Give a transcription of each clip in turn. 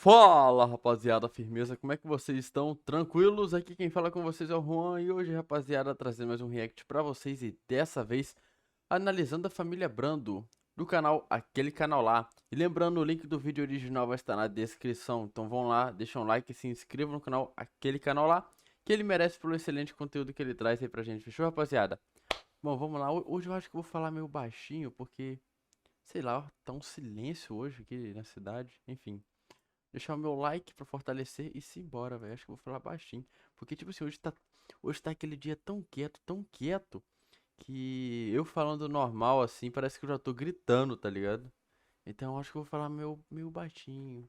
Fala, rapaziada, firmeza, como é que vocês estão? Tranquilos? Aqui quem fala com vocês é o Juan e hoje, rapaziada, trazendo mais um react pra vocês e dessa vez analisando a família Brando do canal Aquele Canal Lá. E lembrando, o link do vídeo original vai estar na descrição, então vão lá, deixam um like e se inscrevam no canal Aquele Canal Lá, que ele merece pelo excelente conteúdo que ele traz aí pra gente, fechou, rapaziada? Bom, vamos lá, hoje eu acho que eu vou falar meio baixinho porque, sei lá, tá um silêncio hoje aqui na cidade, enfim. Deixar o meu like pra fortalecer e se embora, velho. Acho que eu vou falar baixinho. Porque, tipo assim, hoje tá aquele dia tão quieto, que eu falando normal assim, parece que eu já tô gritando, tá ligado? Então eu acho que eu vou falar meio baixinho.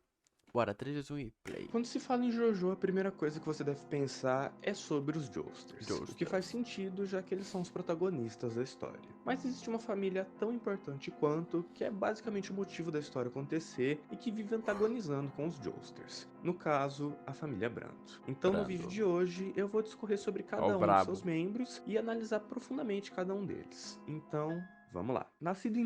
Bora, 3, 2, 1 e play. Quando se fala em JoJo, a primeira coisa que você deve pensar é sobre os Joestars, o que faz Joestars. sentido já que eles são os protagonistas da história. Mas existe uma família tão importante quanto, que é basicamente o motivo da história acontecer e que vive antagonizando com os Joestars. No caso, a família Brando. Então no vídeo Brando. de hoje eu vou discorrer sobre Ó o cada um dos seus brabo. membros e analisar profundamente cada um deles. Então, vamos lá. Nascido em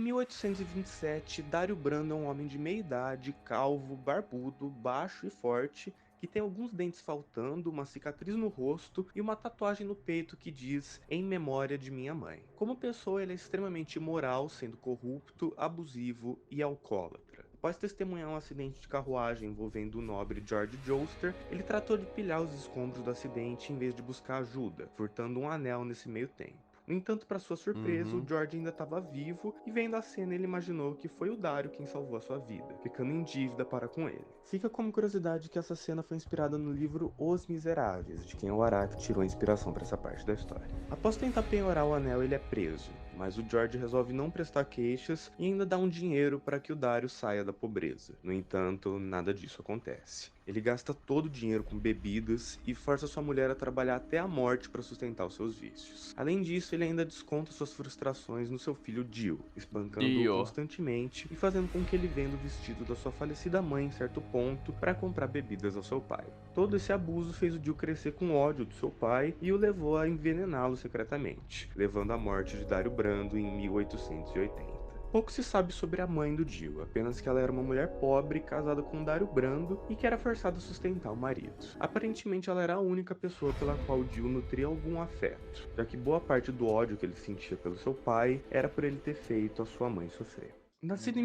1827, Dario Brando é um homem de meia idade, calvo, barbudo, baixo e forte, que tem alguns dentes faltando, uma cicatriz no rosto e uma tatuagem no peito que diz "Em memória de minha mãe". Como pessoa, ele é extremamente imoral, sendo corrupto, abusivo e alcoólatra. Após testemunhar um acidente de carruagem envolvendo o nobre George Joester, ele tratou de pilhar os escombros do acidente em vez de buscar ajuda, furtando um anel nesse meio tempo. No entanto, para sua surpresa, o Uhum. George ainda estava vivo e vendo a cena ele imaginou que foi o Dario quem salvou a sua vida, ficando em dívida para com ele. Fica como curiosidade que essa cena foi inspirada no livro Os Miseráveis, de quem o Araki tirou a inspiração para essa parte da história. Após tentar penhorar o anel, ele é preso, mas o George resolve não prestar queixas e ainda dá um dinheiro para que o Dario saia da pobreza. No entanto, nada disso acontece. Ele gasta todo o dinheiro com bebidas e força sua mulher a trabalhar até a morte para sustentar os seus vícios. Além disso, ele ainda desconta suas frustrações no seu filho Dio, espancando-o Dio. constantemente e fazendo com que ele venda o vestido da sua falecida mãe em certo ponto para comprar bebidas ao seu pai. Todo esse abuso fez o Dio crescer com ódio do seu pai e o levou a envenená-lo secretamente, levando à morte de Dario Brando em 1880. Pouco se sabe sobre a mãe do Dio, apenas que ela era uma mulher pobre, casada com Dario Brando e que era forçada a sustentar o marido. Aparentemente ela era a única pessoa pela qual Dio nutria algum afeto, já que boa parte do ódio que ele sentia pelo seu pai era por ele ter feito a sua mãe sofrer. Nascido em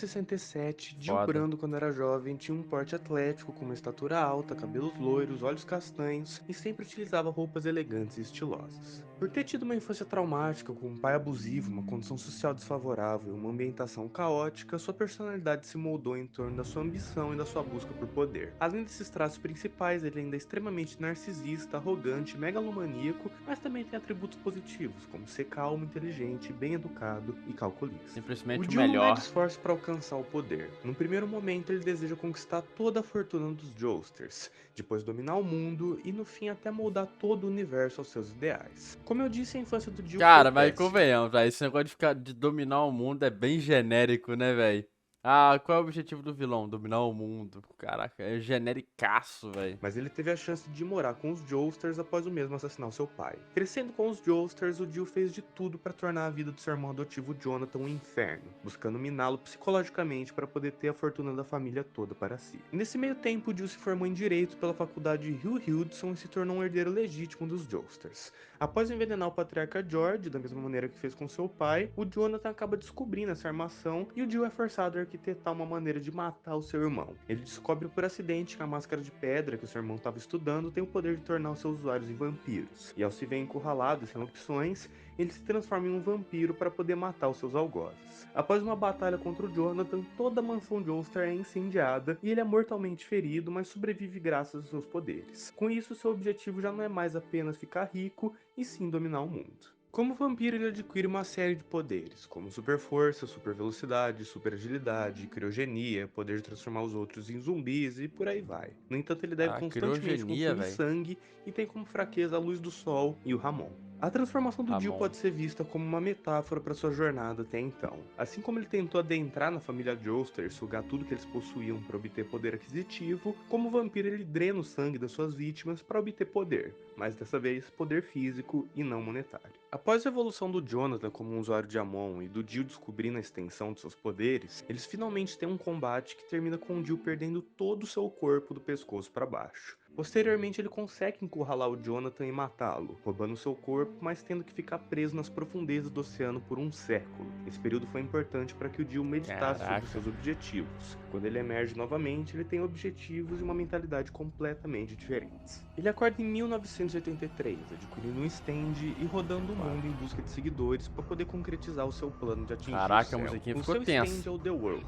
1867, Dio Foda. Brando, quando era jovem, tinha um porte atlético, com uma estatura alta, cabelos loiros, olhos castanhos e sempre utilizava roupas elegantes e estilosas. Por ter tido uma infância traumática, com um pai abusivo, uma condição social desfavorável e uma ambientação caótica, sua personalidade se moldou em torno da sua ambição e da sua busca por poder. Além desses traços principais, ele ainda é extremamente narcisista, arrogante, megalomaníaco, mas também tem atributos positivos, como ser calmo, inteligente, bem educado e calculista. O Simplesmente o Dio não mede melhor. esforço para alcançar o poder. No primeiro momento, ele deseja conquistar toda a fortuna dos Joestars, depois dominar o mundo e no fim até moldar todo o universo aos seus ideais. Como eu disse, a infância do Dio foi Cara, mas péssima. convenhamos, velho. Esse negócio de ficar de dominar o mundo é bem genérico, né, velho? Ah, qual é o objetivo do vilão? Dominar o mundo. Caraca, é genericaço, velho. Mas ele teve a chance de morar com os Joestars após o mesmo assassinar seu pai. Crescendo com os Joestars, o Dio fez de tudo para tornar a vida do seu irmão adotivo Jonathan um inferno, buscando miná-lo psicologicamente para poder ter a fortuna da família toda para si. Nesse meio tempo, o Dio se formou em Direito pela faculdade Hugh Hudson e se tornou um herdeiro legítimo dos Joestars. Após envenenar o patriarca George, da mesma maneira que fez com seu pai, o Jonathan acaba descobrindo essa armação e o Dio é forçado a arquitetar uma maneira de matar o seu irmão. Ele descobre por acidente que a máscara de pedra que o seu irmão estava estudando tem o poder de tornar os seus usuários em vampiros. E ao se ver encurralado e sem opções, ele se transforma em um vampiro para poder matar os seus algozes. Após uma batalha contra o Jonathan, toda a mansão Joestar é incendiada e ele é mortalmente ferido, mas sobrevive graças aos seus poderes. Com isso, seu objetivo já não é mais apenas ficar rico, e sim dominar o mundo. Como vampiro, ele adquire uma série de poderes, como super força, super velocidade, super agilidade, criogenia, poder de transformar os outros em zumbis e por aí vai. No entanto, ele deve Ah, constantemente criogenia, consumir velho. sangue e tem como fraqueza a luz do sol e o Ramon. A transformação do Jill Ramon. pode ser vista como uma metáfora para sua jornada até então. Assim como ele tentou adentrar na família Joestar e sugar tudo que eles possuíam para obter poder aquisitivo, como vampiro ele drena o sangue das suas vítimas para obter poder, mas dessa vez poder físico e não monetário. Após a evolução do Jonathan como um usuário de Amon e do Jill descobrindo a extensão de seus poderes, eles finalmente têm um combate que termina com o Jill perdendo todo o seu corpo do pescoço para baixo. Posteriormente, ele consegue encurralar o Jonathan e matá-lo, roubando seu corpo, mas tendo que ficar preso nas profundezas do oceano por um século. Esse período foi importante para que o Jill meditasse sobre Caraca. seus objetivos. Quando ele emerge novamente, ele tem objetivos e uma mentalidade completamente diferentes. Ele acorda em 1983, adquirindo um stand e rodando o mundo em busca de seguidores para poder concretizar o seu plano de atingir Caraca, o céu. a musiquinha O ficou seu tensa. stand é o The World,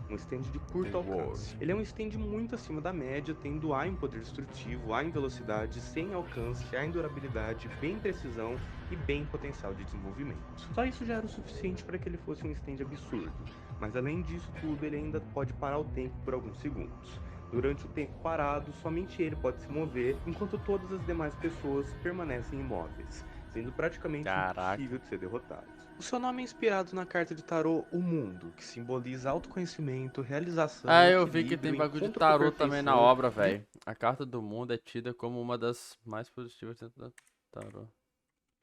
um stand de curto The alcance. Ele é um stand muito acima da média, tendo A em poder destrutivo, A em velocidade, C em alcance, A em durabilidade, B em precisão e B em potencial de desenvolvimento. Só isso já era o suficiente para que ele fosse um stand absurdo, mas além disso tudo ele ainda pode parar o tempo por alguns segundos. Durante o tempo parado, somente ele pode se mover, enquanto todas as demais pessoas permanecem imóveis, sendo praticamente Caraca. impossível de ser derrotado. O seu nome é inspirado na carta de tarô O Mundo, que simboliza autoconhecimento, realização, Ah, eu vi que tem equilíbrio, bagulho de encontro com a tarô também na perfeição. obra, velho. A carta do mundo é tida como uma das mais positivas dentro da tarô.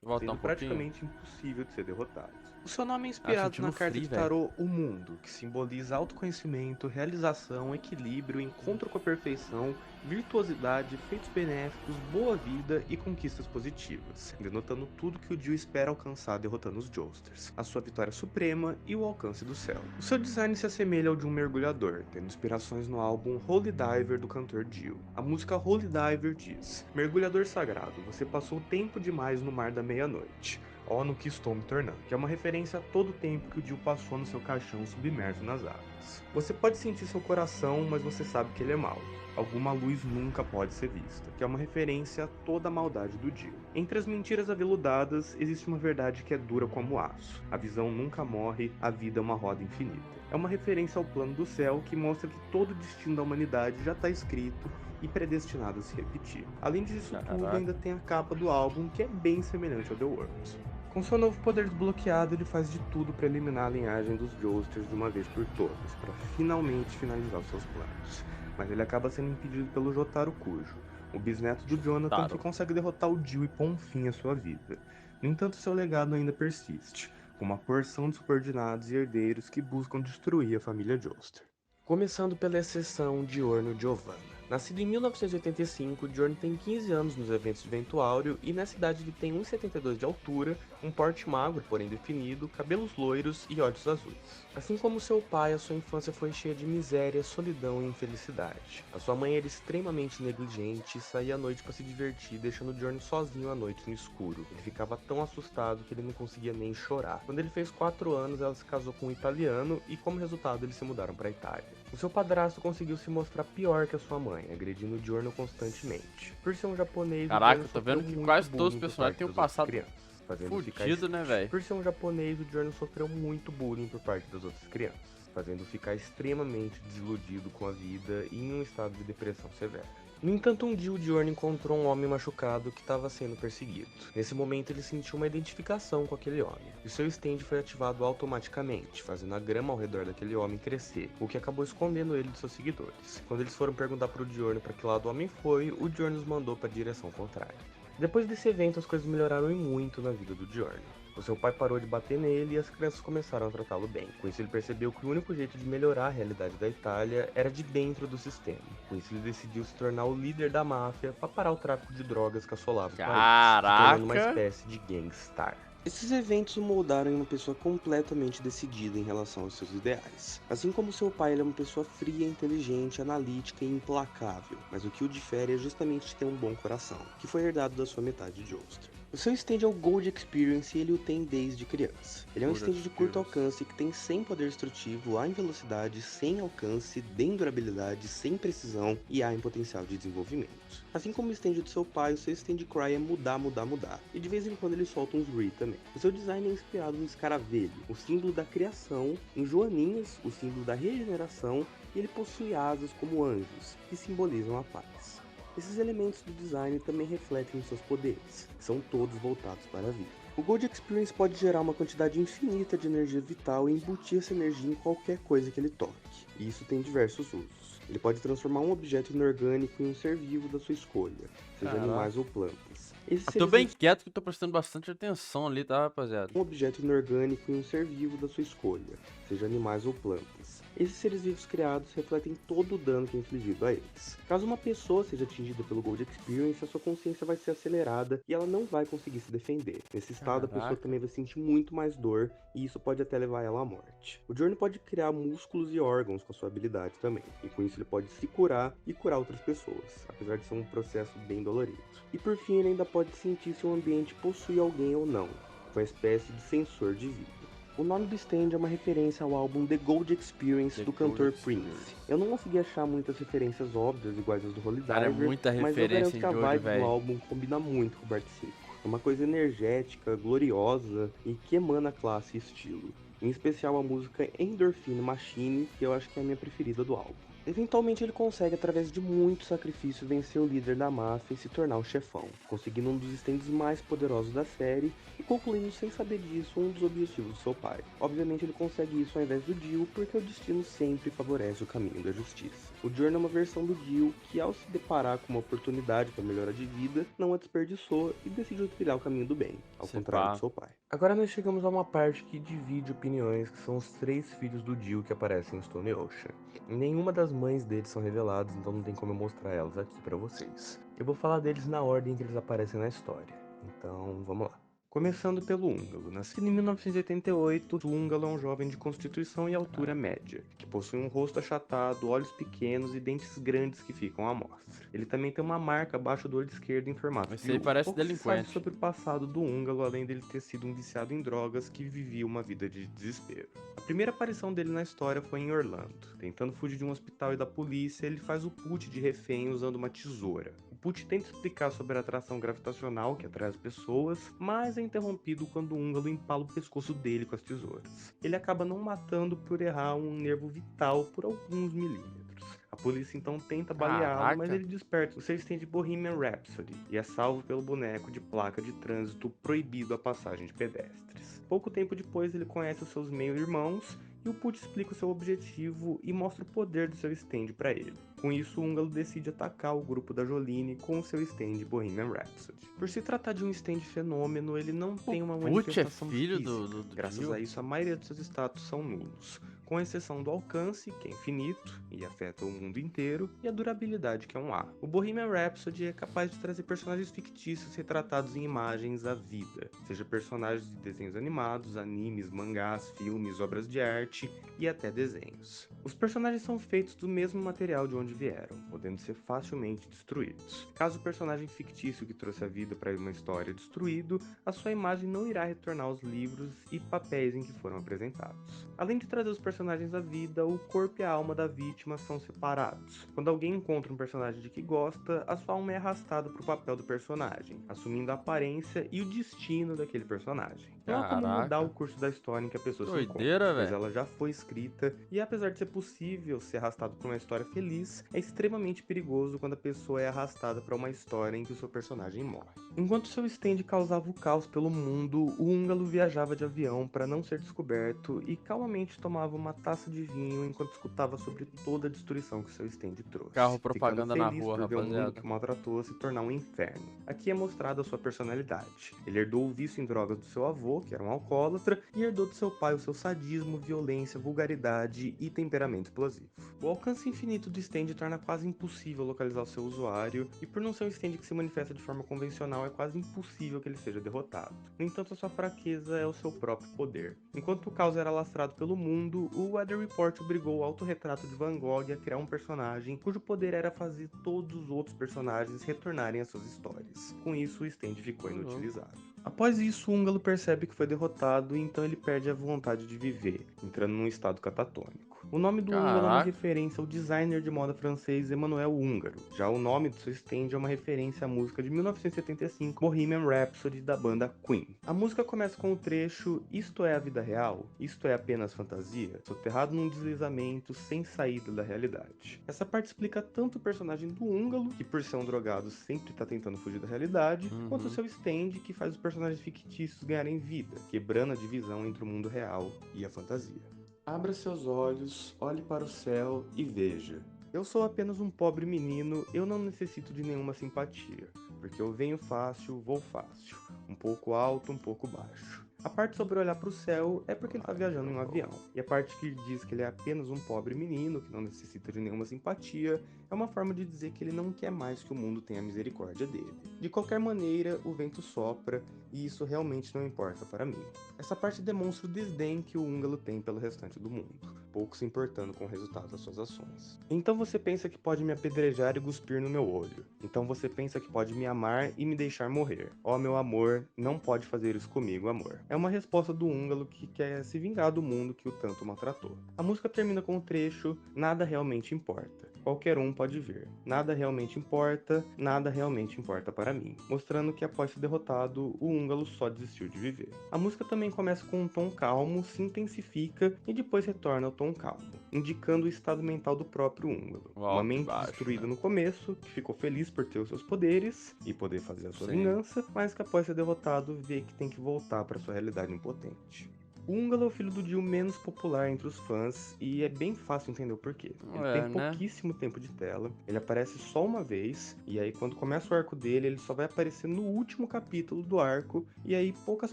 Vou voltar Sendo um pouquinho. praticamente impossível de ser derrotado. O seu nome é Ah, inspirado sentindo na carta frio, de velho. tarô O Mundo, que simboliza autoconhecimento, realização, equilíbrio, encontro com a perfeição, virtuosidade, feitos benéficos, boa vida e conquistas positivas, denotando tudo que o Jill espera alcançar derrotando os Joestars, a sua vitória suprema e o alcance do céu. O seu design se assemelha ao de um mergulhador, tendo inspirações no álbum Holy Diver do cantor Jill. A música Holy Diver diz: "Mergulhador sagrado, você passou tempo demais no mar da meia-noite. Ó no que estou me tornando", que é uma referência a todo o tempo que o Jill passou no seu caixão submerso nas águas. Você pode sentir seu coração, mas você sabe que ele é mau. Alguma luz nunca pode ser vista, que é uma referência a toda a maldade do Jill. Entre as mentiras aveludadas, existe uma verdade que é dura como aço. A visão nunca morre, a vida é uma roda infinita. É uma referência ao plano do céu que mostra que todo o destino da humanidade já está escrito e predestinado a se repetir. Além disso tudo, Caraca. ainda tem a capa do álbum, que é bem semelhante ao The World. Com seu novo poder desbloqueado, ele faz de tudo para eliminar a linhagem dos Joestars de uma vez por todas, para finalmente finalizar os seus planos. Mas ele acaba sendo impedido pelo Jotaro Kujo, o bisneto do Jonathan, Jotaro. que consegue derrotar o Jill e pôr um fim à sua vida. No entanto, seu legado ainda persiste, com uma porção de subordinados e herdeiros que buscam destruir a família Joestar. Começando pela exceção Diorno Giovanna. Nascido em 1985, Diorno tem 15 anos nos eventos de Vento Áureo e nessa idade ele tem 1,72 de altura, um porte magro, porém definido, cabelos loiros e olhos azuis. Assim como seu pai, a sua infância foi cheia de miséria, solidão e infelicidade. A sua mãe era extremamente negligente e saía à noite para se divertir, deixando Diorno sozinho à noite no escuro. Ele ficava tão assustado que ele não conseguia nem chorar. Quando ele fez 4 anos, ela se casou com um italiano e, como resultado, eles se mudaram para a Itália. O seu padrasto conseguiu se mostrar pior que a sua mãe, agredindo o Diorno constantemente. Por ser um japonês, Caraca, o Diorno tô vendo sofreu que muito quase todos os bullying por personagens parte têm um das outras passado crianças, fazendo ele ficar fudido, né, velho? Por ser um japonês, o Diorno sofreu muito bullying por parte das outras crianças, fazendo ficar extremamente desiludido com a vida e em um estado de depressão severa. No entanto, um dia o Diorno encontrou um homem machucado que estava sendo perseguido. Nesse momento, ele sentiu uma identificação com aquele homem, e seu stand foi ativado automaticamente, fazendo a grama ao redor daquele homem crescer, o que acabou escondendo ele de seus seguidores. Quando eles foram perguntar pro Diorno para que lado o homem foi, o Diorno os mandou para a direção contrária. Depois desse evento, as coisas melhoraram e muito na vida do Diorno. O seu pai parou de bater nele e as crianças começaram a tratá-lo bem. Com isso, ele percebeu que o único jeito de melhorar a realidade da Itália era de dentro do sistema. Com isso, ele decidiu se tornar o líder da máfia para parar o tráfico de drogas que assolava o país, se tornando uma Caraca. espécie de gangstar. Esses eventos o moldaram em uma pessoa completamente decidida em relação aos seus ideais. Assim como seu pai, ele é uma pessoa fria, inteligente, analítica e implacável, mas o que o difere é justamente ter um bom coração, que foi herdado da sua metade de Joestar. O seu stand é o Gold Experience e ele o tem desde criança. Ele é um Gold stand de curto Experience. alcance que tem 100 poder destrutivo, A em velocidade, 100 em alcance, D em durabilidade, 100 em precisão e A em potencial de desenvolvimento. Assim como o stand do seu pai, o seu stand cry é mudar, mudar, mudar. E de vez em quando ele solta uns re também. O seu design é inspirado no escaravelho, o símbolo da criação, em joaninhas, o símbolo da regeneração, e ele possui asas como anjos, que simbolizam a paz. Esses elementos do design também refletem os seus poderes, que são todos voltados para a vida. O Gold Experience pode gerar uma quantidade infinita de energia vital e embutir essa energia em qualquer coisa que ele toque, e isso tem diversos usos. Ele pode transformar um objeto inorgânico em um ser vivo da sua escolha, seja Caraca. animais ou plantas. Esses Tô seres bem quieto que eu tô prestando bastante atenção ali, tá, rapaziada? um objeto inorgânico em um ser vivo da sua escolha, seja animais ou plantas. Esses seres vivos criados refletem todo o dano que é infligido a eles. Caso uma pessoa seja atingida pelo Gold Experience, a sua consciência vai ser acelerada e ela não vai conseguir se defender. Nesse estado, a pessoa Caraca. também vai sentir muito mais dor e isso pode até levar ela à morte. O Journey pode criar músculos e órgãos com a sua habilidade também, e com isso ele pode se curar e curar outras pessoas, apesar de ser um processo bem dolorido. E por fim, ele ainda pode sentir se o ambiente possui alguém ou não, uma espécie de sensor de vida. O nome do stand é uma referência ao álbum The Gold Experience The do Gold cantor Experience. Prince. Eu não consegui achar muitas referências óbvias iguais às do Holy Cara, é Diver, muita mas eu garanto referência que a de olho, vibe do velho. álbum combina muito com o Bart 5. É uma coisa energética, gloriosa e que emana classe e estilo. Em especial a música Endorphin Machine, que eu acho que é a minha preferida do álbum. Eventualmente ele consegue, através de muito sacrifício, vencer o líder da máfia e se tornar o chefão, conseguindo um dos stands mais poderosos da série e concluindo sem saber disso um dos objetivos do seu pai. Obviamente ele consegue isso ao invés do Dio, porque o destino sempre favorece o caminho da justiça. O Journey é uma versão do Dio que, ao se deparar com uma oportunidade para melhora de vida, não a desperdiçou e decidiu trilhar o caminho do bem, ao Se contrário pá. do seu pai. Agora nós chegamos a uma parte que divide opiniões, que são os 3 filhos do Dio que aparecem em Stone Ocean. Nenhuma das mães deles são reveladas, então não tem como eu mostrar elas aqui pra vocês. Eu vou falar deles na ordem que eles aparecem na história. Então, vamos lá. Começando pelo húngaro. Nascido em 1988, o húngaro é um jovem de constituição e altura média, que possui um rosto achatado, olhos pequenos e dentes grandes que ficam à mostra. Ele também tem uma marca abaixo do olho esquerdo em formato Esse de aí U. parece Pouco se sabe delinquente. sobre o passado do húngaro, além dele ter sido um viciado em drogas que vivia uma vida de desespero. A primeira aparição dele na história foi em Orlando. Tentando fugir de um hospital e da polícia, ele faz o Put de refém usando uma tesoura. O Put tenta explicar sobre a atração gravitacional que atrai as pessoas, mas é interrompido quando o húngaro empala o pescoço dele com as tesouras. Ele acaba não matando por errar um nervo vital por alguns milímetros. A polícia então tenta baleá-lo, mas Caraca. ele desperta o seu stand de Bohemian Rhapsody e é salvo pelo boneco de placa de trânsito proibido a passagem de pedestres. Pouco tempo depois ele conhece os seus meio-irmãos e o Put explica o seu objetivo e mostra o poder do seu stand para ele. Com isso, o húngaro decide atacar o grupo da Jolene com o seu stand Bohemian Rhapsody. Por se tratar de um stand fenômeno, ele não tem uma Put é manifestação filho física. do Graças Dio? a isso, a maioria dos seus status são nulos, com exceção do alcance, que é infinito e afeta o mundo inteiro, e a durabilidade, que é um A. O Bohemian Rhapsody é capaz de trazer personagens fictícios retratados em imagens à vida, seja personagens de desenhos animados, animes, mangás, filmes, obras de arte e até desenhos. Os personagens são feitos do mesmo material de onde vieram, podendo ser facilmente destruídos. Caso o personagem fictício que trouxe a vida para uma história destruído, a sua imagem não irá retornar aos livros e papéis em que foram apresentados. Além de trazer os personagens à vida, o corpo e a alma da vítima são separados. Quando alguém encontra um personagem de que gosta, a sua alma é arrastada para o papel do personagem, assumindo a aparência e o destino daquele personagem. Não há como mudar o Caraca. curso da história em que a pessoa se Doideira, encontra, pois velho. ela já foi escrita, e apesar de ser possível ser arrastado por uma história feliz, é extremamente perigoso quando a pessoa é arrastada para uma história em que o seu personagem morre. Enquanto seu stand causava o caos pelo mundo, o húngaro viajava de avião para não ser descoberto e calmamente tomava uma taça de vinho enquanto escutava sobre toda a destruição que seu stand trouxe, Carro ficando propaganda na feliz rua, por ver o mundo rapaziada. que o maltratou se tornar um inferno. Aqui é mostrada a sua personalidade. Ele herdou o vício em drogas do seu avô, que era um alcoólatra, e herdou do seu pai o seu sadismo, violência, vulgaridade e temperamento explosivo. O alcance infinito do stand torna quase impossível localizar o seu usuário, e por não ser um stand que se manifesta de forma convencional, é quase impossível que ele seja derrotado. No entanto, a sua fraqueza é o seu próprio poder. Enquanto o caos era alastrado pelo mundo, o Weather Report obrigou o autorretrato de Van Gogh a criar um personagem cujo poder era fazer todos os outros personagens retornarem às suas histórias. Com isso, o stand ficou inutilizável. Após isso, o húngaro percebe que foi derrotado e então ele perde a vontade de viver, entrando num estado catatônico. O nome do húngaro é uma Caraca. referência ao designer de moda francês Emmanuel Húngaro. Já o nome do seu stand é uma referência à música de 1975, Bohemian Rhapsody, da banda Queen. A música começa com o trecho "Isto é a vida real? Isto é apenas fantasia?", soterrado num deslizamento sem saída da realidade. Essa parte explica tanto o personagem do húngaro, que por ser um drogado sempre tá tentando fugir da realidade, quanto o seu stand, que faz os personagens fictícios ganharem vida, quebrando a divisão entre o mundo real e a fantasia. Abra seus olhos, olhe para o céu e veja. Eu sou apenas um pobre menino, eu não necessito de nenhuma simpatia, porque eu venho fácil, vou fácil, um pouco alto, um pouco baixo. A parte sobre olhar para o céu é porque ele está viajando em um avião, e a parte que diz que ele é apenas um pobre menino que não necessita de nenhuma simpatia é uma forma de dizer que ele não quer mais que o mundo tenha misericórdia dele. De qualquer maneira, o vento sopra e isso realmente não importa para mim. Essa parte demonstra o desdém que o húngaro tem pelo restante do mundo, pouco se importando com o resultado das suas ações. Então você pensa que pode me apedrejar e cuspir no meu olho. Então você pensa que pode me amar e me deixar morrer. Ó meu amor, não pode fazer isso comigo, amor. É uma resposta do húngaro que quer se vingar do mundo que o tanto maltratou. A música termina com o trecho "Nada realmente importa. Qualquer um pode vir. Nada realmente importa, nada realmente importa para mim", mostrando que após ser derrotado, o húngaro só desistiu de viver. A música também começa com um tom calmo, se intensifica e depois retorna ao tom calmo, indicando o estado mental do próprio húngaro. O Uma alto e mente baixo, destruída né? no começo, que ficou feliz por ter os seus poderes e poder fazer a sua Sim. vingança, mas que após ser derrotado vê que tem que voltar para sua realidade impotente. O húngaro é o filho do Dio menos popular entre os fãs e é bem fácil entender o porquê. Ele tem É, né? pouquíssimo tempo de tela, ele aparece só uma vez, e aí quando começa o arco dele, ele só vai aparecer no último capítulo do arco, e aí poucas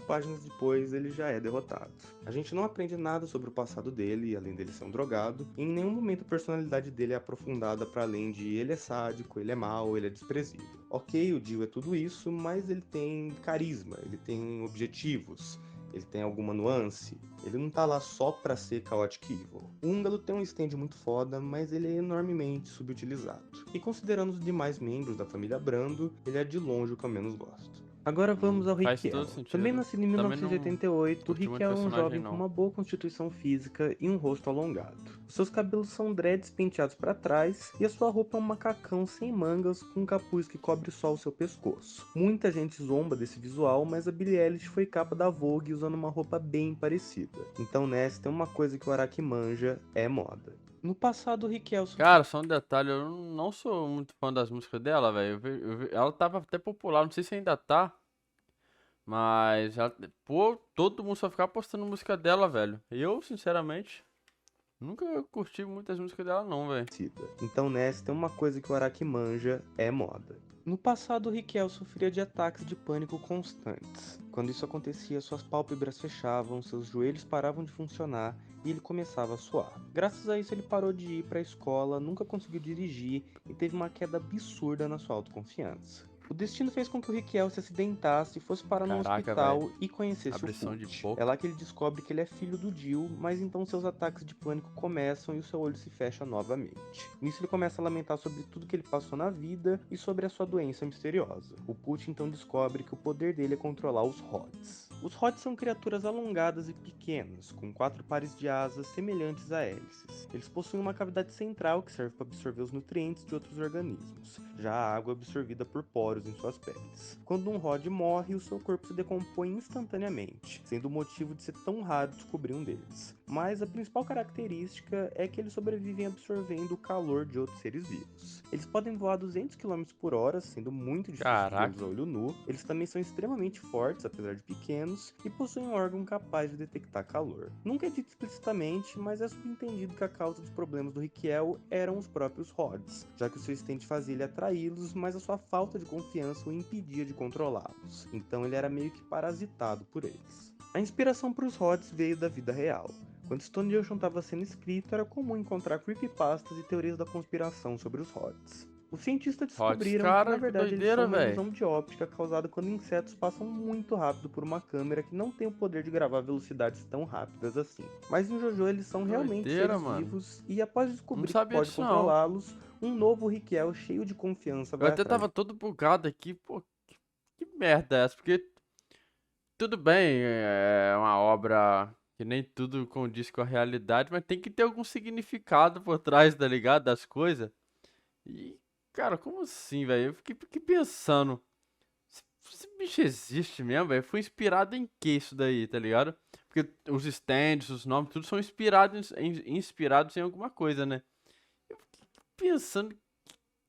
páginas depois ele já é derrotado. A gente não aprende nada sobre o passado dele, além dele ser um drogado, e em nenhum momento a personalidade dele é aprofundada para além de ele é sádico, ele é mau, ele é desprezível. Ok, o Dio é tudo isso, mas ele tem carisma, ele tem objetivos. Ele tem alguma nuance, ele não tá lá só pra ser Chaotic Evil. O húngaro tem um stand muito foda, mas ele é enormemente subutilizado. E considerando os demais membros da família Brando, ele é de longe o que eu menos gosto. Agora vamos ao Faz todo Riquiel. Também sentido. nascido em Também não 1988, curti muito Riquiel é um personagem, jovem com não. uma boa constituição física e um rosto alongado. Os seus cabelos são dreads penteados para trás e a sua roupa é um macacão sem mangas com um capuz que cobre só o seu pescoço. Muita gente zomba desse visual, mas a Billie Eilish foi capa da Vogue usando uma roupa bem parecida. Então nessa tem uma coisa que o Araki manja, é moda. No passado, o Riquel Cara, só um detalhe, eu não sou muito fã das músicas dela, velho. Ela tava até popular, não sei se ainda tá. Mas, pô, todo mundo só ficava postando música dela, velho. Eu, sinceramente, nunca curti muitas músicas dela, não, velho. Então nessa tem uma coisa que o Araki manja, é moda. No passado, Riquel sofria de ataques de pânico constantes. Quando isso acontecia, suas pálpebras fechavam, seus joelhos paravam de funcionar e ele começava a suar. Graças a isso, ele parou de ir para a escola, nunca conseguiu dirigir e teve uma queda absurda na sua autoconfiança. O destino fez com que o Riquel se acidentasse, fosse parar num Caraca, velho. hospital e conhecesse o Abrição de Fult. É boca. lá que ele descobre que ele é filho do Dio, mas então seus ataques de pânico começam e o seu olho se fecha novamente. Nisso ele começa a lamentar sobre tudo que ele passou na vida e sobre a sua doença misteriosa. O Put então descobre que o poder dele é controlar os Rods. Os Rods são criaturas alongadas e pequenas, com 4 pares de asas semelhantes a hélices. Eles possuem uma cavidade central que serve para absorver os nutrientes de outros organismos, já a água é absorvida por poros em suas peles. Quando um Rod morre, o seu corpo se decompõe instantaneamente, sendo o motivo de ser tão raro descobrir um deles. Mas a principal característica é que eles sobrevivem absorvendo o calor de outros seres vivos. Eles podem voar 200 km por hora, sendo muito difícil de vê-los Caraca. a olho nu. Eles também são extremamente fortes, apesar de pequenos, e possuem um órgão capaz de detectar calor. Nunca é dito explicitamente, mas é subentendido que a causa dos problemas do Riquel eram os próprios Rods, já que o seu stand fazia ele atraí-los, mas a sua falta de confiança o impedia de controlá-los. Então ele era meio que parasitado por eles. A inspiração para os Rods veio da vida real. Quando Stone Ocean estava sendo escrito, era comum encontrar creepypastas e teorias da conspiração sobre os Rods. Os cientistas Rods, descobriram que, na cara, que verdade, eles são doideira, uma velho. ilusão de óptica causada quando insetos passam muito rápido por uma câmera que não tem o poder de gravar velocidades tão rápidas assim. Mas em Jojo eles são realmente Doideira, seres mano. vivos e, após Não descobrir que sabia pode disso, não. controlá-los, um novo Riquel cheio de confiança Eu vai até atrás tava todo bugado aqui, pô. Que merda é essa? Porque tudo bem, é uma obra. Que nem tudo condiz com a realidade, mas tem que ter algum significado por trás, tá ligado? Das coisas. E, cara, como assim, velho? Eu fiquei pensando. Esse bicho existe mesmo, velho? Foi inspirado em que isso daí, tá ligado? Porque os stands, os nomes, tudo são inspirados em alguma coisa, né? Eu fiquei pensando,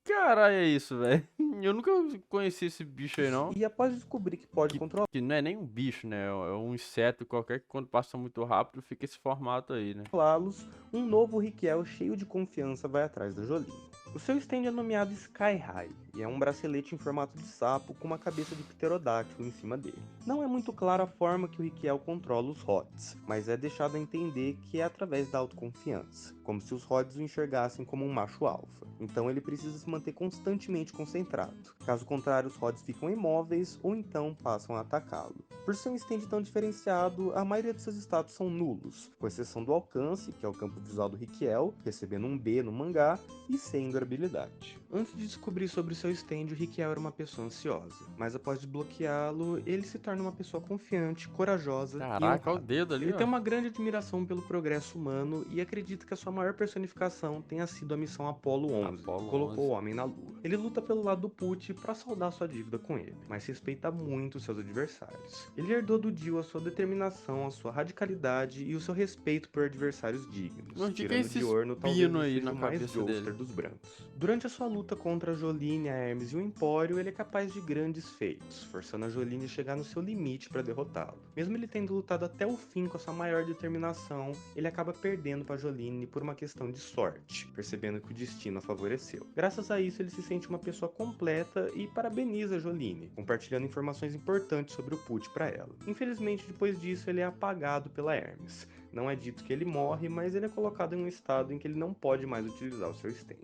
que caralho é isso, velho? Eu nunca conheci esse bicho aí, não. E após descobrir que pode Que, controlar que não é nem um bicho, né? É um inseto qualquer que quando passa muito rápido fica esse formato aí, né? controlá-los, um novo Riquel cheio de confiança vai atrás da Jolie. O seu stand é nomeado Sky High e é um bracelete em formato de sapo com uma cabeça de pterodáctilo em cima dele. Não é muito clara a forma que o Riquel controla os Rods, mas é deixado a entender que é através da autoconfiança, como se os Rods o enxergassem como um macho alfa. Então ele precisa se manter constantemente concentrado. Caso contrário, os Rods ficam imóveis ou então passam a atacá-lo. Por ser um stand tão diferenciado, a maioria de seus status são nulos, com exceção do alcance, que é o campo visual do Riquel, recebendo um B no mangá, e C em durabilidade. Antes de descobrir sobre seu stand, o Riquel era uma pessoa ansiosa, mas após desbloqueá-lo, ele se torna uma pessoa confiante, corajosa e Caraca, olha o honrada. dedo ali, Ele tem ó. uma grande admiração pelo progresso humano e acredita que a sua maior personificação tenha sido a missão Apollo 11, que Apolo colocou 11. o homem na Lua. Ele luta pelo lado do Put para saldar sua dívida com ele, mas respeita muito seus adversários. Ele herdou do Dio a sua determinação, a sua radicalidade e o seu respeito por adversários dignos, Mas o que é tirando esse Diorno talvez espino aí seja na o mais cabeça Joestar dele? dos brancos. Durante a sua luta contra a Joline, a Hermes e o Empório, ele é capaz de grandes feitos, forçando a Joline a chegar no seu limite para derrotá-lo. Mesmo ele tendo lutado até o fim com a sua maior determinação, ele acaba perdendo para Joline por uma questão de sorte, percebendo que o destino a favoreceu. Graças a isso, ele se sente uma pessoa completa e parabeniza a Joline, compartilhando informações importantes sobre o Put para ela. Infelizmente, depois disso, ele é apagado pela Hermes. Não é dito que ele morre, mas ele é colocado em um estado em que ele não pode mais utilizar o seu stand.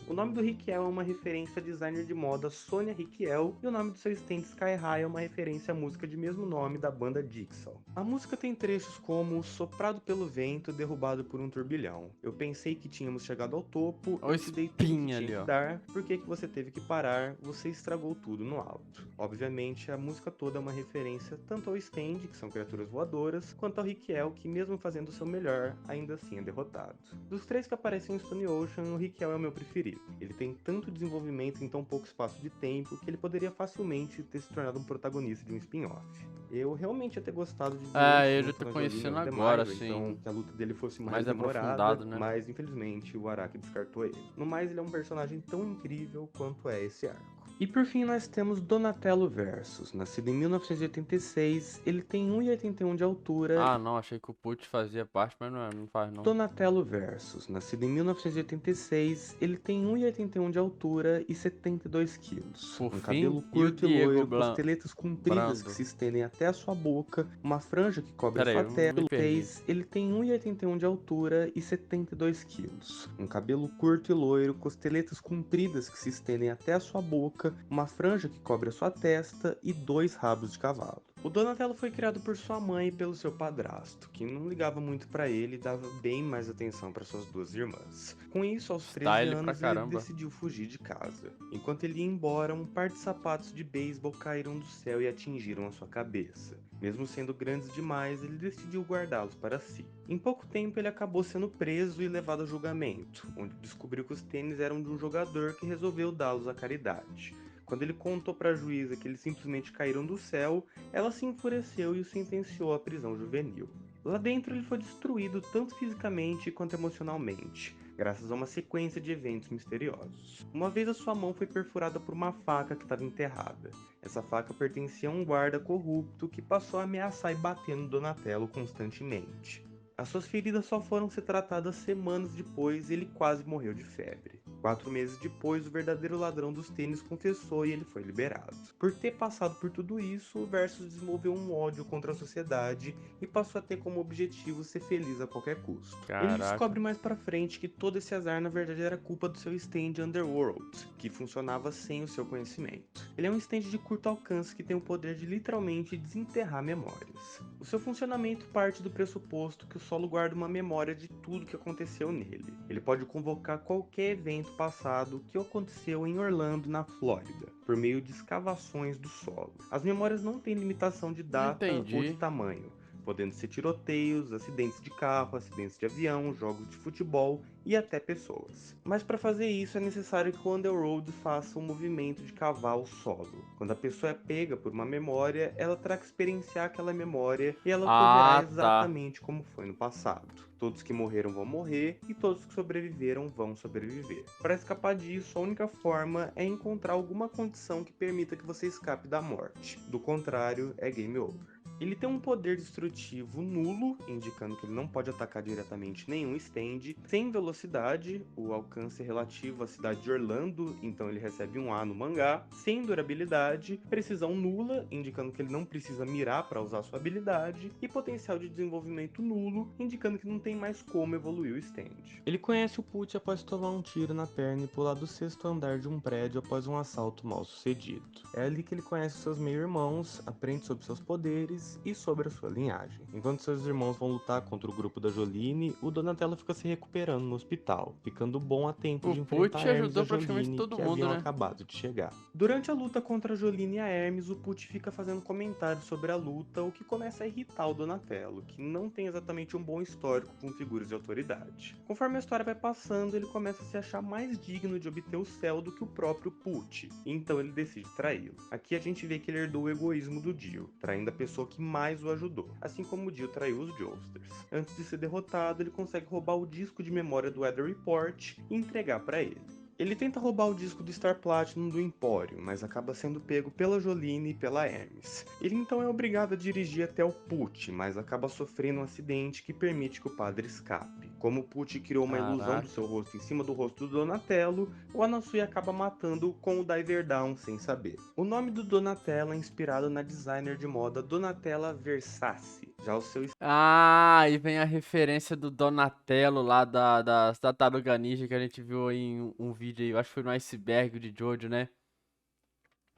O nome do Riquel é uma referência à designer de moda Sonia Riquel e o nome do seu stand Sky High é uma referência à música de mesmo nome da banda Dixel. A música tem trechos como soprado pelo vento, derrubado por um turbilhão. Eu pensei que tínhamos chegado ao topo, Olha o eu te dei tudo que espinho tinha ali, que ó. dar, por que você teve que parar? Você estragou tudo no alto. Obviamente, a música toda é uma referência tanto ao stand, que são criaturas voadoras, quanto ao Riquel, que mesmo fazendo o seu melhor, ainda assim é derrotado. Dos três que aparecem em Stone Ocean, o Riquel é o meu preferido. Ele tem tanto desenvolvimento em tão pouco espaço de tempo que ele poderia facilmente ter se tornado um protagonista de um spin-off. Eu realmente ia ter gostado de ver ele Ah, eu já junto tô com a Joline conhecendo ou agora, demais, ou então assim, que a luta dele fosse mais mais demorada, aprofundado, né? mas infelizmente o Araki descartou ele. No mais, ele é um personagem tão incrível quanto é esse arco. E por fim nós temos Donatello Versus. Nascido em 1986, ele tem 1,81 de altura. Ah, não, achei que o Put fazia parte, mas não, não faz, não. Donatello Versus. Nascido em 1986, ele tem 1,81 de altura e 72 quilos. Por Um fim, cabelo e o curto e Diego loiro, costeletas compridas que Brando? se estendem até a sua boca, uma franja que cobre a Pera aí, sua eu me testa. perdi. Ele tem 1,81 de altura e 72 quilos. Um cabelo curto e loiro, costeletas compridas que se estendem até a sua boca, uma franja que cobre a sua testa e dois rabos de cavalo. O Donatello foi criado por sua mãe e pelo seu padrasto, que não ligava muito para ele e dava bem mais atenção para suas duas irmãs. Com isso, aos 13 Style pra anos, ele caramba. decidiu fugir de casa. Enquanto ele ia embora, um par de sapatos de beisebol caíram do céu e atingiram a sua cabeça. Mesmo sendo grandes demais, ele decidiu guardá-los para si. Em pouco tempo, ele acabou sendo preso e levado a julgamento, onde descobriu que os tênis eram de um jogador que resolveu dá-los à caridade. Quando ele contou para a juíza que eles simplesmente caíram do céu, ela se enfureceu e o sentenciou à prisão juvenil. Lá dentro ele foi destruído tanto fisicamente quanto emocionalmente, graças a uma sequência de eventos misteriosos. Uma vez a sua mão foi perfurada por uma faca que estava enterrada. Essa faca pertencia a um guarda corrupto que passou a ameaçar e bater no Donatello constantemente. As suas feridas só foram ser tratadas semanas depois e ele quase morreu de febre. 4 meses depois, o verdadeiro ladrão dos tênis confessou e ele foi liberado. Por ter passado por tudo isso, o Versus desenvolveu um ódio contra a sociedade e passou a ter como objetivo ser feliz a qualquer custo. Ele Caraca. descobre mais pra frente que todo esse azar na verdade era culpa do seu stand Underworld, que funcionava sem o seu conhecimento. Ele é um stand de curto alcance que tem o poder de literalmente desenterrar memórias. O seu funcionamento parte do pressuposto que o solo guarda uma memória de tudo que aconteceu nele. Ele pode convocar qualquer evento passado que aconteceu em Orlando, na Flórida, por meio de escavações do solo. As memórias não têm limitação de data ou de Entendi. tamanho. podendo ser tiroteios, acidentes de carro, acidentes de avião, jogos de futebol e até pessoas. Mas para fazer isso é necessário que o Underworld faça um movimento de cavalo solo. Quando a pessoa é pega por uma memória, ela terá que experienciar aquela memória e ela ocorrerá Ah, tá. exatamente como foi no passado. Todos que morreram vão morrer e todos que sobreviveram vão sobreviver. Para escapar disso, a única forma é encontrar alguma condição que permita que você escape da morte. Do contrário, é game over. Ele tem um poder destrutivo nulo, indicando que ele não pode atacar diretamente nenhum stand, sem velocidade, o alcance é relativo à cidade de Orlando, então ele recebe um A no mangá, sem durabilidade, precisão nula, indicando que ele não precisa mirar para usar sua habilidade, e potencial de desenvolvimento nulo, indicando que não tem mais como evoluir o stand. Ele conhece o Put após tomar um tiro na perna e pular do 6º andar de um prédio após um assalto mal sucedido. É ali que ele conhece seus meio-irmãos, aprende sobre seus poderes e sobre a sua linhagem. Enquanto seus irmãos vão lutar contra o grupo da Jolene, o Donatello fica se recuperando no hospital, ficando bom a tempo O de enfrentar Put Hermes e a ajudou praticamente Jolene, todo que mundo, haviam né? acabado de chegar. Durante a luta contra a Jolene e a Hermes, o Put fica fazendo comentários sobre a luta, o que começa a irritar o Donatello, que não tem exatamente um bom histórico com figuras de autoridade. Conforme a história vai passando, ele começa a se achar mais digno de obter o céu do que o próprio Put, então ele decide traí-lo. Aqui a gente vê que ele herdou o egoísmo do Dio, traindo a pessoa que mais o ajudou, assim como o Dio traiu os Joesters. Antes de ser derrotado, ele consegue roubar o disco de memória do Weather Report e entregar para ele. Ele tenta roubar o disco do Star Platinum do Empório, mas acaba sendo pego pela Jolene e pela Hermes. Ele então é obrigado a dirigir até o Put, mas acaba sofrendo um acidente que permite que o padre escape. Como o Put criou uma ilusão do seu Caraca. rosto em cima do rosto do Donatello, o Anasui acaba matando-o com o Diver Down sem saber. O nome do Donatello é inspirado na designer de moda Donatella Versace. Já o seu Ah, aí vem a referência do Donatello lá das Tartaruga Ninja que a gente viu em um vídeo aí, eu acho que foi no Iceberg de Jojo, né?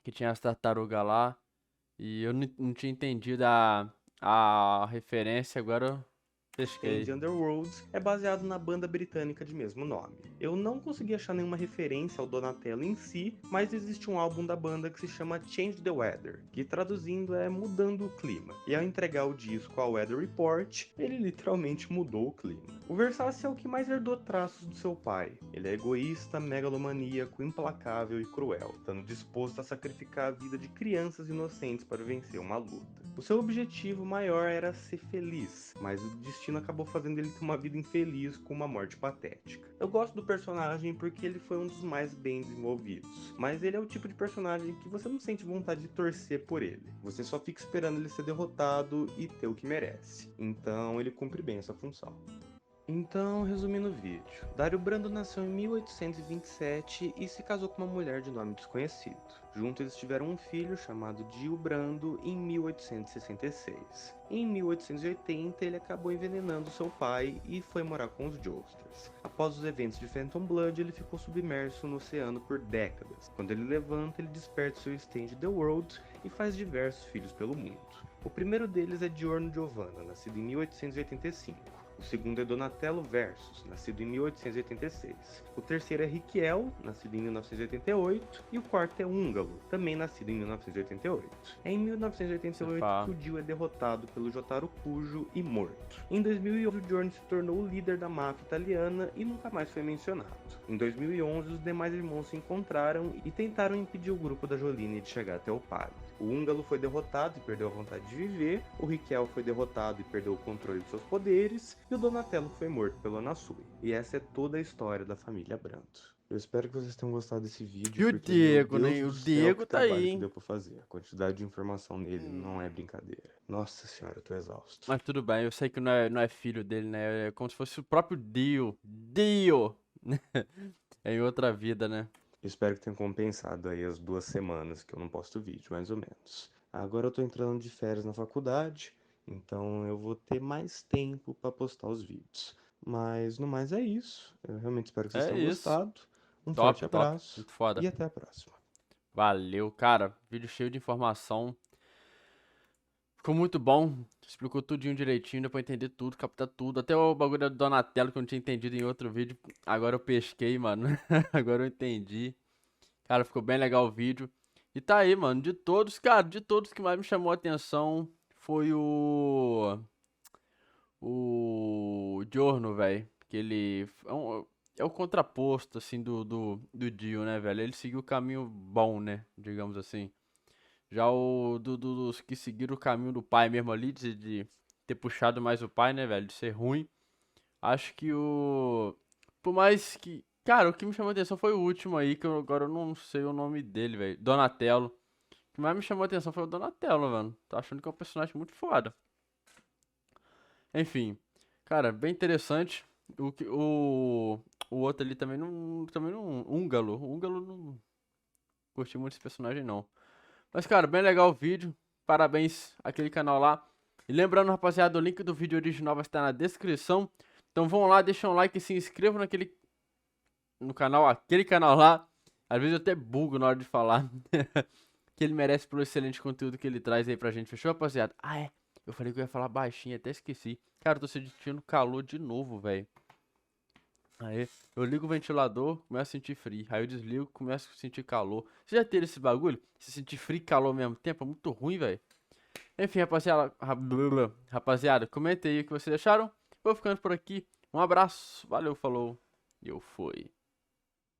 Que tinha as tartarugas lá. E eu não tinha entendido a referência, agora eu pesquei. Stand Underworld é baseado na banda britânica de mesmo nome. Eu não consegui achar nenhuma referência ao Donatello em si, mas existe um álbum da banda que se chama Change the Weather, que traduzindo é Mudando o Clima. E ao entregar o disco ao Weather Report, ele literalmente mudou o clima. O Versace é o que mais herdou traços do seu pai. Ele é egoísta, megalomaníaco, implacável e cruel, estando disposto a sacrificar a vida de crianças inocentes para vencer uma luta. O seu objetivo maior era ser feliz, mas o destino acabou fazendo ele ter uma vida infeliz com uma morte patética. Eu gosto do personagem porque ele foi um dos mais bem desenvolvidos, mas ele é o tipo de personagem que você não sente vontade de torcer por ele. Você só fica esperando ele ser derrotado e ter o que merece. Então ele cumpre bem essa função. Então, resumindo o vídeo, Dario Brando nasceu em 1827 e se casou com uma mulher de nome desconhecido. Juntos eles tiveram um filho chamado Dio Brando em 1866. Em 1880 ele acabou envenenando seu pai e foi morar com os Joesters. Após os eventos de Phantom Blood, ele ficou submerso no oceano por décadas. Quando ele levanta, ele desperta seu stand The World e faz diversos filhos pelo mundo. O primeiro deles é Giorno Giovanna, nascido em 1885. O segundo é Donatello Versus, nascido em 1886. O terceiro é Riquiel, nascido em 1988. E o quarto é Húngalo, também nascido em 1988. É em 1988 que o Dio é derrotado pelo Jotaro Kujo e morto. Em 2011, o Giorno se tornou o líder da máfia italiana e nunca mais foi mencionado. Em 2011, os demais irmãos se encontraram e tentaram impedir o grupo da Jolene de chegar até o padre. O Húngalo foi derrotado e perdeu a vontade de viver, o Riquel foi derrotado e perdeu o controle de seus poderes, e o Donatello foi morto pelo Anasui. E essa é toda a história da família Brandt. Eu espero que vocês tenham gostado desse vídeo, E o porque, meu Diego, Deus né? O do céu, Diego que tá aí, trabalho que hein? deu pra fazer. A quantidade de informação nele não é brincadeira. Nossa senhora, eu tô exausto. Mas tudo bem, eu sei que não é filho dele, né? É como se fosse o próprio Dio. Dio! É em outra vida, né? Eu espero que tenha compensado aí as 2 semanas que eu não posto vídeo, mais ou menos. Agora eu tô entrando de férias na faculdade, então eu vou ter mais tempo pra postar os vídeos. Mas no mais é isso. Eu realmente espero que vocês É tenham isso. gostado. Um forte Top, top. abraço Muito foda. e até a próxima. Valeu, cara. Vídeo cheio de informação. Ficou muito bom. Explicou tudinho direitinho, deu pra entender tudo, captar tudo. Até o bagulho do Donatello que eu não tinha entendido em outro vídeo. Agora eu pesquei, mano. Agora eu entendi. Cara, ficou bem legal o vídeo. E tá aí, mano. De todos, cara, de todos que mais me chamou a atenção foi o o Giorno, velho. Que ele é o contraposto, assim, do Dio, né, velho? Ele seguiu o caminho bom, né? Digamos assim. Já dos que seguiram o caminho do pai mesmo ali, de ter puxado mais o pai, né, velho? De ser ruim. Acho que o. Por mais que. Cara, o que me chamou a atenção foi o último aí, que agora eu não sei o nome dele, velho. Donatello. O que mais me chamou a atenção foi o Donatello, mano. Tô achando que é um personagem muito foda. Enfim. Cara, bem interessante. O outro ali também não. Também não. Húngalo. Húngalo não curti muito esse personagem, não. Mas, cara, bem legal o vídeo. Parabéns àquele canal lá. E lembrando, rapaziada, o link do vídeo original vai estar na descrição. Então vão lá, deixam um like e se inscrevam no canal, aquele canal lá. Às vezes eu até bugo na hora de falar. Que ele merece pelo excelente conteúdo que ele traz aí pra gente. Fechou, rapaziada? Ah, é. Eu falei que eu ia falar baixinho, até esqueci. Cara, eu tô sentindo calor de novo, velho. Aí, eu ligo o ventilador, começo a sentir frio. Aí eu desligo, começo a sentir calor. Você já teve esse bagulho? Se sentir frio e calor ao mesmo tempo? É muito ruim, velho. Enfim, rapaziada, rapaziada, comenta aí o que vocês acharam. Vou ficando por aqui. Um abraço, valeu, falou. E eu fui.